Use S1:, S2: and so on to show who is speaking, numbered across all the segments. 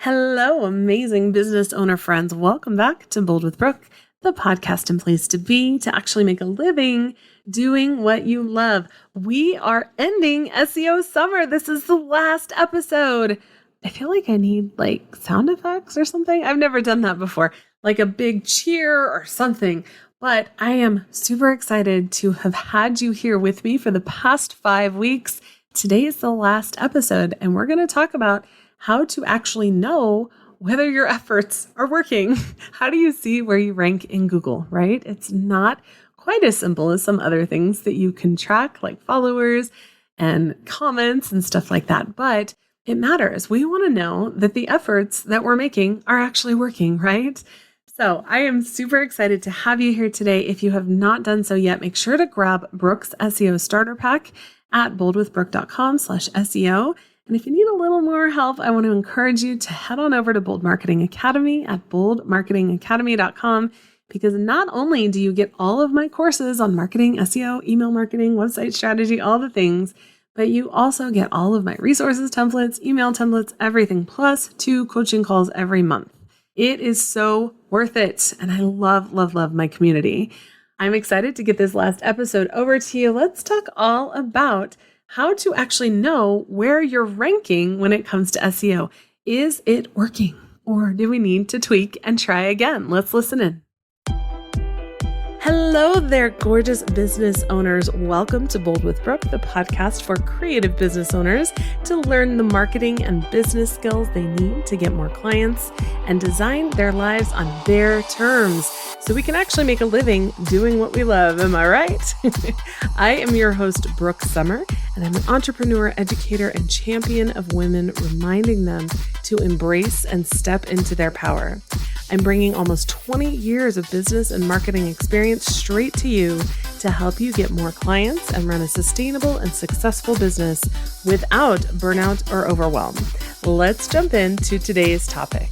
S1: Hello, amazing business owner friends. Welcome back to Bold with Brooke, the podcast and place to be to actually make a living doing what you love. We are ending SEO summer. This is the last episode. I feel like I need sound effects or something. I've never done that before, like a big cheer or something. But I am super excited to have had you here with me for the past 5 weeks. Today is the last episode, and we're going to talk about how to actually know whether your efforts are working. How do you see where you rank in Google, right? It's not quite as simple as some other things that you can track, like followers and comments and stuff like that. But it matters. We want to know that the efforts that we're making are actually working, right? So I am super excited to have you here today. If you have not done so yet, make sure to grab Brooke's SEO starter pack at boldwithbrooke.com/SEO. And if you need a little more help, I want to encourage you to head on over to Bold Marketing Academy at boldmarketingacademy.com, because not only do you get all of my courses on marketing, SEO, email marketing, website strategy, all the things, but you also get all of my resources, templates, email templates, everything, plus 2 coaching calls every month. It is so worth it. And I love, love, love my community. I'm excited to get this last episode over to you. Let's talk all about how to actually know where you're ranking when it comes to SEO. Is it working, or do we need to tweak and try again? Let's listen in. Hello there, gorgeous business owners. Welcome to Bold with Brooke, the podcast for creative business owners to learn the marketing and business skills they need to get more clients and design their lives on their terms, so we can actually make a living doing what we love. Am I right? I am your host, Brooke Summer, and I'm an entrepreneur, educator, and champion of women, reminding them to embrace and step into their power. I'm bringing almost 20 years of business and marketing experience straight to you to help you get more clients and run a sustainable and successful business without burnout or overwhelm. Let's jump into today's topic.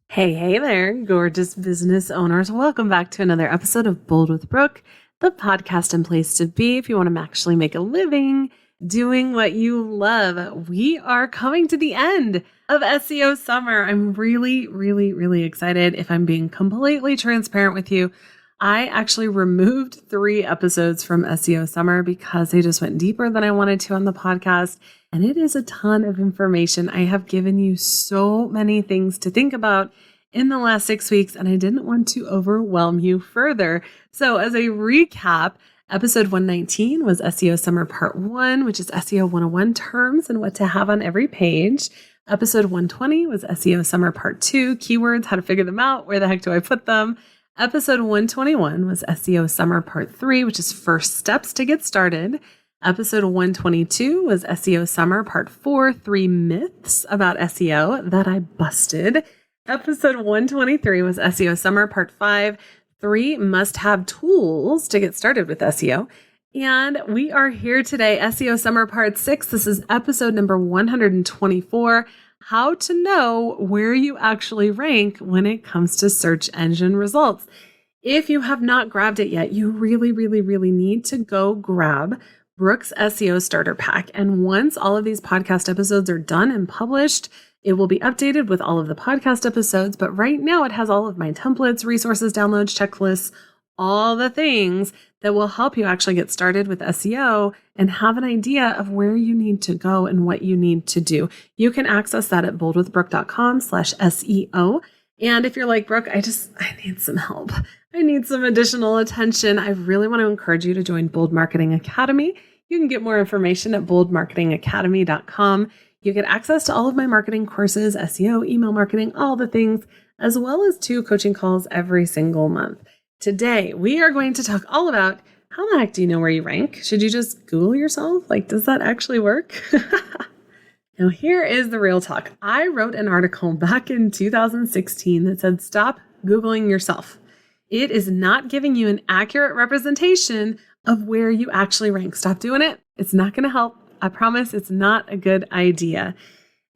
S1: Hey there, gorgeous business owners. Welcome back to another episode of Bold with Brooke, the podcast and place to be if you want to actually make a living doing what you love. We are coming to the end of SEO summer. I'm really, really, really excited. If I'm being completely transparent with you, I actually removed 3 episodes from SEO summer because they just went deeper than I wanted to on the podcast. And it is a ton of information. I have given you so many things to think about in the last 6 weeks, and I didn't want to overwhelm you further. So as a recap, episode 119 was SEO Summer Part 1, which is SEO 101 terms and what to have on every page. Episode 120 was SEO Summer Part 2, keywords, how to figure them out, where the heck do I put them? Episode 121 was SEO Summer Part 3, which is first steps to get started. Episode 122 was SEO Summer Part 4, 3 myths about SEO that I busted. Episode 123 was SEO Summer Part 5, 3 must-have tools to get started with SEO. And we are here today, SEO Summer Part 6. This is episode number 124, how to know where you actually rank when it comes to search engine results. If you have not grabbed it yet, you really, really, really need to go grab Brooke's SEO Starter Pack. And once all of these podcast episodes are done and published, it will be updated with all of the podcast episodes, but right now it has all of my templates, resources, downloads, checklists, all the things that will help you actually get started with SEO and have an idea of where you need to go and what you need to do. You can access that at boldwithbrooke.com/SEO. And if you're like, Brooke, I need some help. I need some additional attention. I really want to encourage you to join Bold Marketing Academy. You can get more information at boldmarketingacademy.com. You get access to all of my marketing courses, SEO, email marketing, all the things, as well as 2 coaching calls every single month. Today, we are going to talk all about how the heck do you know where you rank? Should you just Google yourself? Does that actually work? Now, here is the real talk. I wrote an article back in 2016 that said, stop Googling yourself. It is not giving you an accurate representation of where you actually rank. Stop doing it. It's not going to help. I promise it's not a good idea.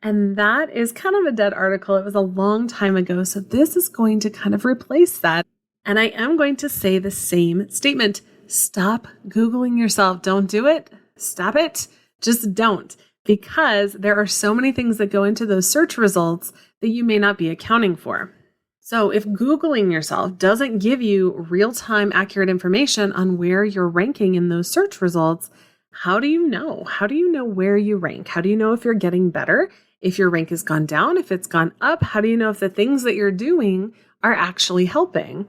S1: And that is kind of a dead article. It was a long time ago. So this is going to kind of replace that. And I am going to say the same statement. Stop Googling yourself. Don't do it. Stop it. Just don't. because there are so many things that go into those search results that you may not be accounting for. So if Googling yourself doesn't give you real-time accurate information on where you're ranking in those search results, how do you know? How do you know where you rank? How do you know if you're getting better? If your rank has gone down, if it's gone up, how do you know if the things that you're doing are actually helping?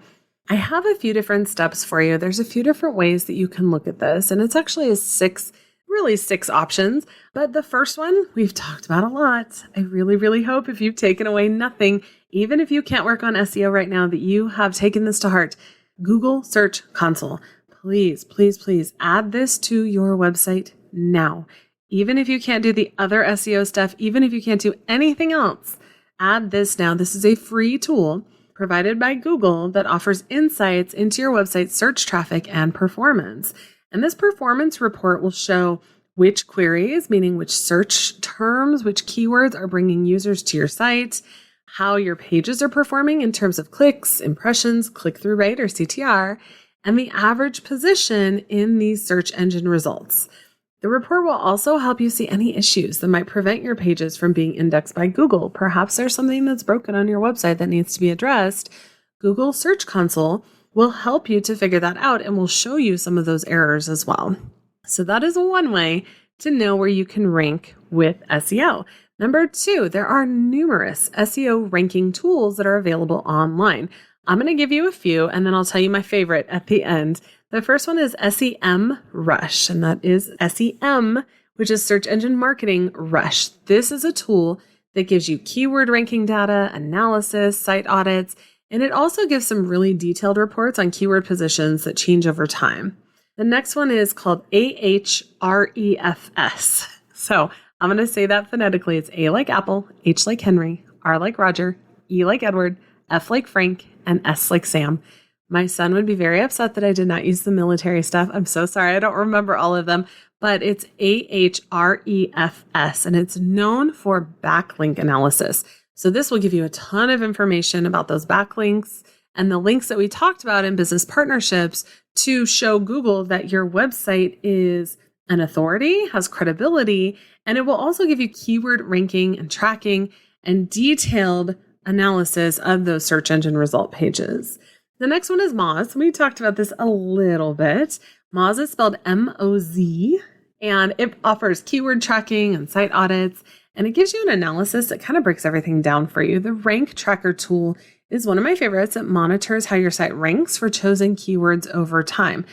S1: I have a few different steps for you. There's a few different ways that you can look at this, and it's actually six options. But the first one we've talked about a lot. I really hope if you've taken away nothing, even if you can't work on SEO right now, that you have taken this to heart. Google Search Console. Please add this to your website now. Even if you can't do the other SEO stuff, even if you can't do anything else, add this now. This is a free tool provided by Google that offers insights into your website's search traffic and performance. And this performance report will show which queries, meaning which search terms, which keywords are bringing users to your site, how your pages are performing in terms of clicks, impressions, click-through rate or CTR, and the average position in these search engine results. The report will also help you see any issues that might prevent your pages from being indexed by Google. Perhaps there's something that's broken on your website that needs to be addressed. Google Search Console will help you to figure that out and will show you some of those errors as well. So that is one way to know where you can rank with SEO. Number 2, there are numerous SEO ranking tools that are available online. I'm going to give you a few, and then I'll tell you my favorite at the end. The first one is SEM Rush, and that is SEM, which is Search Engine Marketing Rush. This is a tool that gives you keyword ranking data, analysis, site audits, and it also gives some really detailed reports on keyword positions that change over time. The next one is called Ahrefs. So I'm going to say that phonetically. It's A like Apple, H like Henry, R like Roger, E like Edward, F like Frank, and S like Sam. My son would be very upset that I did not use the military stuff. I'm so sorry. I don't remember all of them, but it's Ahrefs, and it's known for backlink analysis. So this will give you a ton of information about those backlinks and the links that we talked about in business partnerships to show Google that your website is an authority, has credibility, and it will also give you keyword ranking and tracking and detailed analysis of those search engine result pages. The next one is Moz. We talked about this a little bit. Moz is spelled M-O-Z, and it offers keyword tracking and site audits, and it gives you an analysis that kind of breaks everything down for you. The rank tracker tool is one of my favorites. It monitors how your site ranks for chosen keywords over time.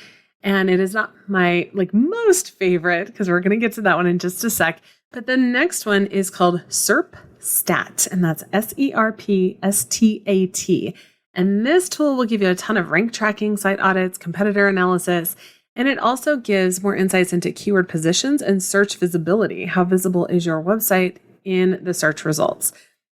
S1: And it is not my most favorite, because we're going to get to that one in just a sec. But the next one is called SERPstat, and that's SERPstat. And this tool will give you a ton of rank tracking, site audits, competitor analysis, and it also gives more insights into keyword positions and search visibility. How visible is your website in the search results?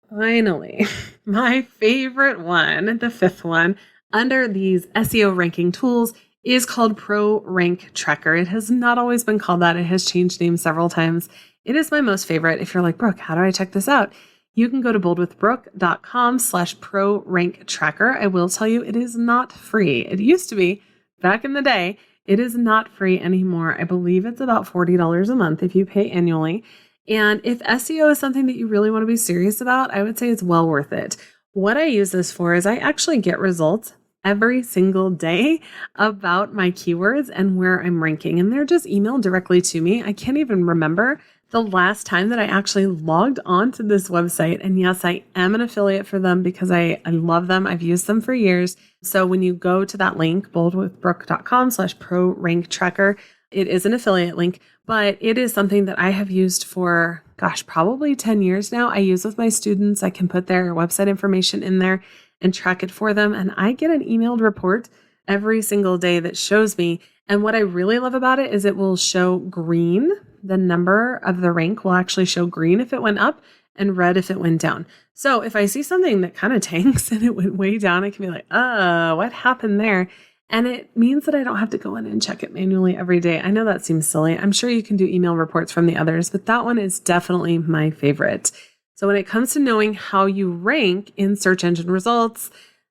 S1: Finally, my favorite one, the fifth one, under these SEO ranking tools is called Pro Rank Tracker. It has not always been called that. It has changed names several times. It is my most favorite. If you're like, Brooke, how do I check this out? You can go to boldwithbrooke.com/pro rank tracker. I will tell you, it is not free. It used to be back in the day. It is not free anymore. I believe it's about $40 a month if you pay annually. And if SEO is something that you really want to be serious about, I would say it's well worth it. What I use this for is I actually get results every single day about my keywords and where I'm ranking. And they're just emailed directly to me. I can't even remember the last time that I actually logged on to this website. And yes, I am an affiliate for them because I love them. I've used them for years. So when you go to that link, boldwithbrooke.com/pro rank tracker, it is an affiliate link, but it is something that I have used for, probably 10 years now. I use with my students. I can put their website information in there and track it for them. And I get an emailed report every single day that shows me. And what I really love about it is it will show green. The number of the rank will actually show green if it went up and red if it went down. So if I see something that kind of tanks and it went way down, I can be like, what happened there? And it means that I don't have to go in and check it manually every day. I know that seems silly. I'm sure you can do email reports from the others, but that one is definitely my favorite. So when it comes to knowing how you rank in search engine results,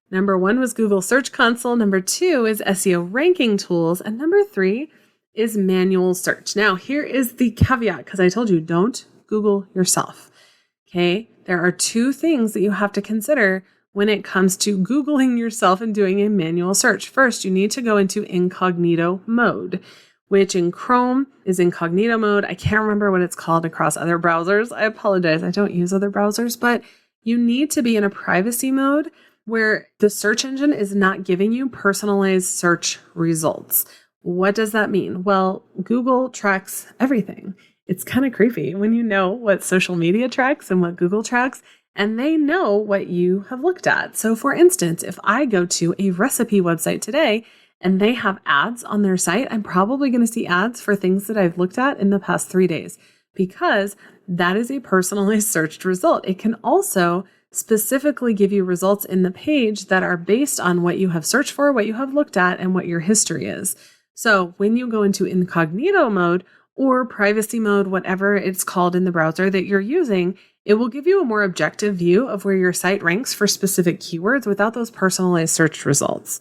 S1: number 1 was Google Search Console. Number 2 is SEO ranking tools. And number 3 is manual search. Now, here is the caveat, because I told you, don't Google yourself. Okay. There are two things that you have to consider when it comes to Googling yourself and doing a manual search. First, you need to go into incognito mode, which in Chrome is incognito mode. I can't remember what it's called across other browsers. I apologize. I don't use other browsers, but you need to be in a privacy mode where the search engine is not giving you personalized search results. What does that mean? Well, Google tracks everything. It's kind of creepy when you know what social media tracks and what Google tracks, and they know what you have looked at. So for instance, if I go to a recipe website today and they have ads on their site, I'm probably going to see ads for things that I've looked at in the past 3 days, because that is a personalized searched result. It can also specifically give you results in the page that are based on what you have searched for, what you have looked at, and what your history is. So when you go into incognito mode or privacy mode, whatever it's called in the browser that you're using, it will give you a more objective view of where your site ranks for specific keywords without those personalized search results.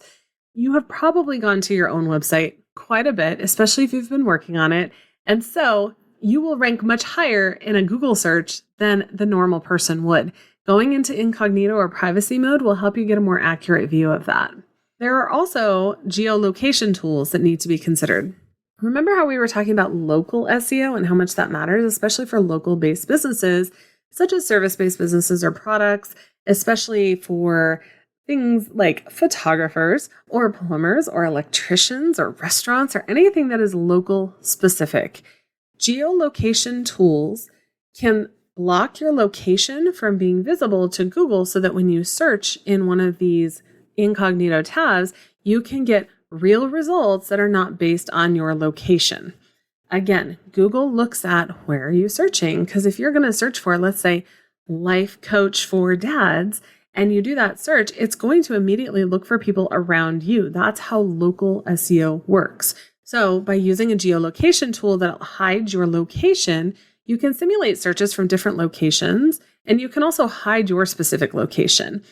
S1: You have probably gone to your own website quite a bit, especially if you've been working on it. And so you will rank much higher in a Google search than the normal person would. Going into incognito or privacy mode will help you get a more accurate view of that. There are also geolocation tools that need to be considered. Remember how we were talking about local SEO and how much that matters, especially for local-based businesses, such as service-based businesses or products, especially for things like photographers or plumbers or electricians or restaurants or anything that is local specific. Geolocation tools can block your location from being visible to Google so that when you search in one of these incognito tabs, you can get real results that are not based on your location. Again, Google looks at where are you searching, because if you're going to search for, let's say, life coach for dads, and you do that search, it's going to immediately look for people around you. That's how local SEO works. So by using a geolocation tool that hides your location, you can simulate searches from different locations, and you can also hide your specific location.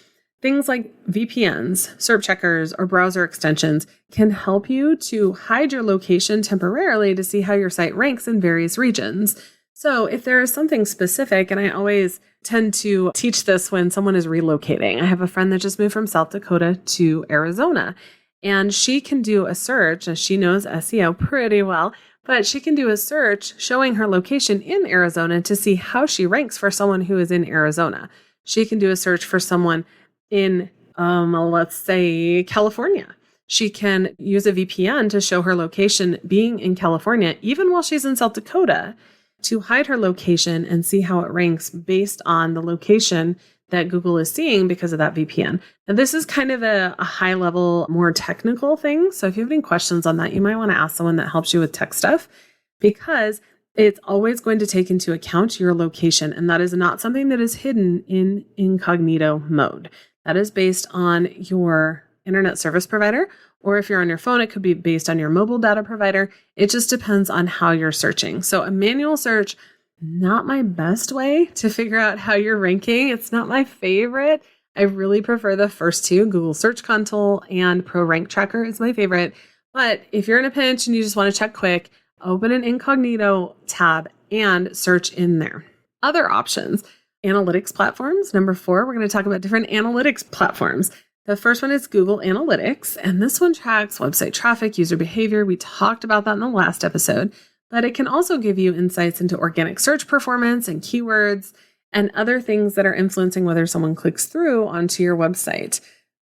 S1: Things like VPNs, SERP checkers, or browser extensions can help you to hide your location temporarily to see how your site ranks in various regions. So if there is something specific, and I always tend to teach this when someone is relocating. I have a friend that just moved from South Dakota to Arizona, and she can do a search, and she knows SEO pretty well, but she can do a search showing her location in Arizona to see how she ranks for someone who is in Arizona. She can do a search for someone in, let's say, California. She can use a VPN to show her location being in California, even while she's in South Dakota, to hide her location and see how it ranks based on the location that Google is seeing because of that VPN. Now, this is kind of a high level, more technical thing. So if you have any questions on that, you might want to ask someone that helps you with tech stuff, because it's always going to take into account your location. And that is not something that is hidden in incognito mode. That is based on your internet service provider, or if you're on your phone, it could be based on your mobile data provider. It just depends on how you're searching. So a manual search, not my best way to figure out how you're ranking. It's not my favorite. I really prefer the first two, Google Search Console and Pro Rank Tracker is my favorite. But if you're in a pinch and you just want to check quick, open an incognito tab and search in there. Other options, analytics platforms. Number 4, we're going to talk about different analytics platforms. The first one is Google Analytics, and this one tracks website traffic, user behavior. We talked about that in the last episode, but it can also give you insights into organic search performance and keywords and other things that are influencing whether someone clicks through onto your website.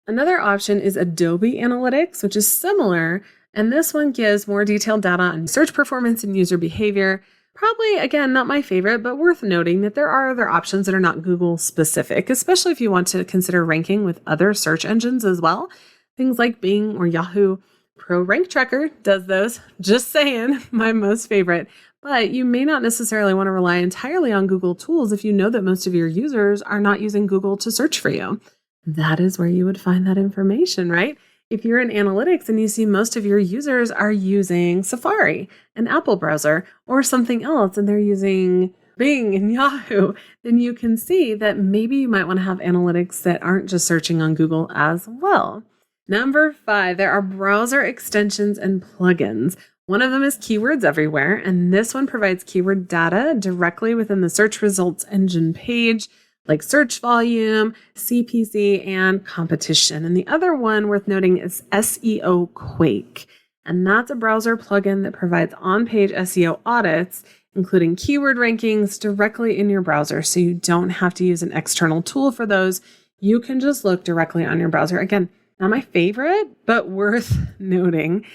S1: Another option is Adobe Analytics, which is similar, and this one gives more detailed data on search performance and user behavior. Probably, again, not my favorite, but worth noting that there are other options that are not Google specific, especially if you want to consider ranking with other search engines as well. Things like Bing or Yahoo. Pro Rank Tracker does those, just saying, my most favorite. But you may not necessarily want to rely entirely on Google tools if you know that most of your users are not using Google to search for you. That is where you would find that information, right? If you're in analytics and you see most of your users are using Safari, an Apple browser, or something else, and they're using Bing and Yahoo, then you can see that maybe you might want to have analytics that aren't just searching on Google as well. Number 5, there are browser extensions and plugins. One of them is Keywords Everywhere, and this one provides keyword data directly within the search results engine page, like search volume, CPC, and competition. And the other one worth noting is SEO Quake, and that's a browser plugin that provides on-page SEO audits, including keyword rankings directly in your browser, so you don't have to use an external tool for those. You can just look directly on your browser. Again, not my favorite, but worth noting.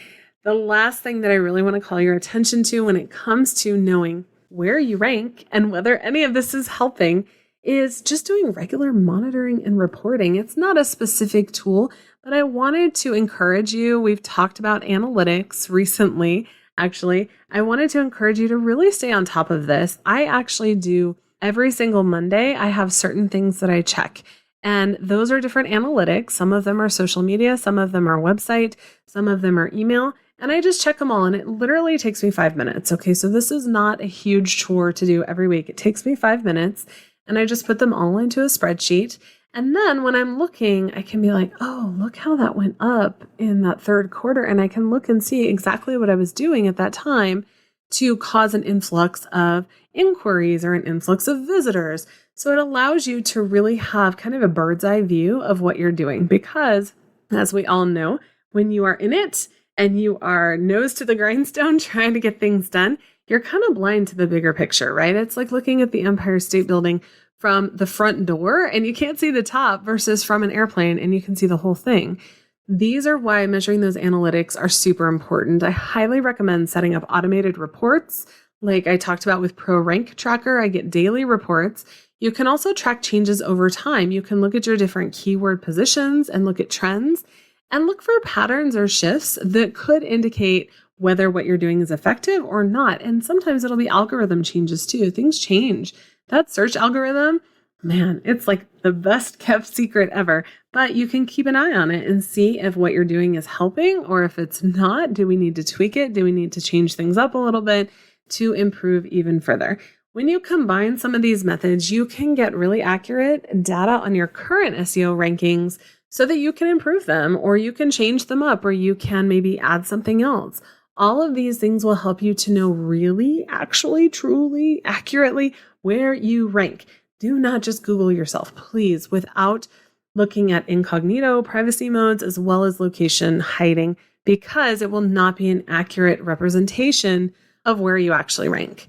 S1: The last thing that I really want to call your attention to when it comes to knowing where you rank and whether any of this is helping is just doing regular monitoring and reporting. It's not a specific tool, but I wanted to encourage you. We've talked about analytics recently. Actually, I wanted to encourage you to really stay on top of this. I actually do every single Monday. I have certain things that I check. And those are different analytics. Some of them are social media, some of them are website, some of them are email. And I just check them all, and it literally takes me 5 minutes. Okay, so this is not a huge chore to do every week. It takes me 5 minutes, and I just put them all into a spreadsheet. And then when I'm looking, I can be like, oh, look how that went up in that third quarter. And I can look and see exactly what I was doing at that time to cause an influx of inquiries or an influx of visitors. So it allows you to really have kind of a bird's eye view of what you're doing, because as we all know, when you are in it and you are nose to the grindstone trying to get things done, you're kind of blind to the bigger picture, right? It's like looking at the Empire State Building from the front door and you can't see the top versus from an airplane and you can see the whole thing. These are why measuring those analytics are super important. I highly recommend setting up automated reports. Like I talked about with Pro Rank Tracker, I get daily reports. You can also track changes over time. You can look at your different keyword positions and look at trends and look for patterns or shifts that could indicate whether what you're doing is effective or not. And sometimes it'll be algorithm changes too. Things change. That search algorithm, man, it's like the best kept secret ever. But you can keep an eye on it and see if what you're doing is helping, or if it's not, do we need to tweak it? Do we need to change things up a little bit to improve even further? When you combine some of these methods, you can get really accurate data on your current SEO rankings so that you can improve them, or you can change them up, or you can maybe add something else. All of these things will help you to know really, actually, truly, accurately where you rank. Do not just Google yourself, please, without looking at incognito privacy modes as well as location hiding, because it will not be an accurate representation of where you actually rank.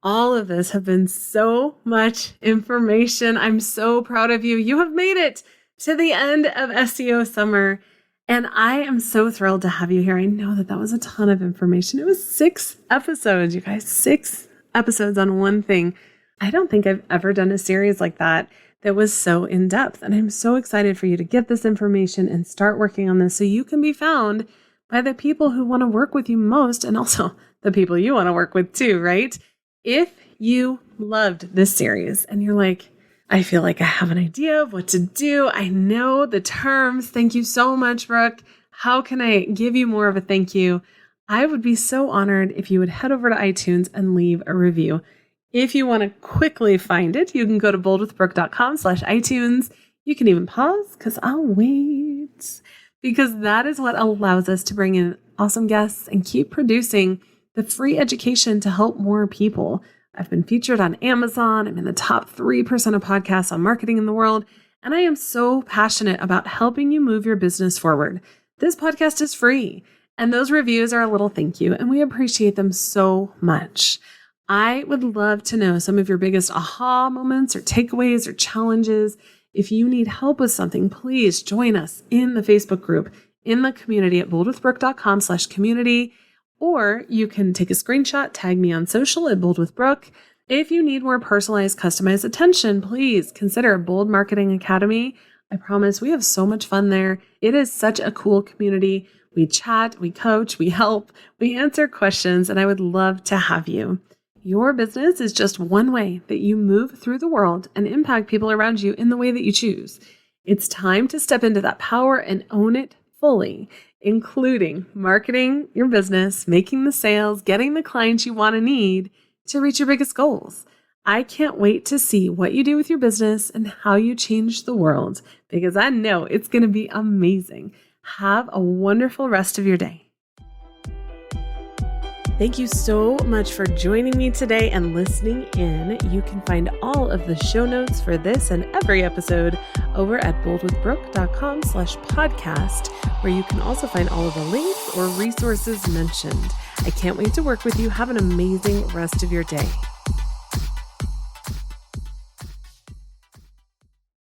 S1: All of this have been so much information. I'm so proud of you. You have made it to the end of SEO summer, and I am so thrilled to have you here. I know that was a ton of information. It was 6 episodes, you guys, 6 episodes on one thing. I don't think I've ever done a series like that was so in-depth, and I'm so excited for you to get this information and start working on this so you can be found by the people who want to work with you most, and also the people you want to work with too, right? If you loved this series and you're like, I feel like I have an idea of what to do, I know the terms, thank you so much, Brooke. How can I give you more of a thank you? I would be so honored if you would head over to iTunes and leave a review. If you want to quickly find it, you can go to boldwithbrooke.com/iTunes. You can even pause because I'll wait, because that is what allows us to bring in awesome guests and keep producing the free education to help more people. I've been featured on Amazon. I'm in the top 3% of podcasts on marketing in the world. And I am so passionate about helping you move your business forward. This podcast is free, and those reviews are a little thank you, and we appreciate them so much. I would love to know some of your biggest aha moments or takeaways or challenges. If you need help with something, please join us in the Facebook group, in the community at boldwithbrooke.com/community. Or you can take a screenshot, tag me on social at boldwithbrooke. If you need more personalized, customized attention, please consider Bold Marketing Academy. I promise we have so much fun there. It is such a cool community. We chat, we coach, we help, we answer questions, and I would love to have you. Your business is just one way that you move through the world and impact people around you in the way that you choose. It's time to step into that power and own it fully, including marketing your business, making the sales, getting the clients you want to need to reach your biggest goals. I can't wait to see what you do with your business and how you change the world, because I know it's going to be amazing. Have a wonderful rest of your day. Thank you so much for joining me today and listening in. You can find all of the show notes for this and every episode over at boldwithbrooke.com/podcast, where you can also find all of the links or resources mentioned. I can't wait to work with you. Have an amazing rest of your day.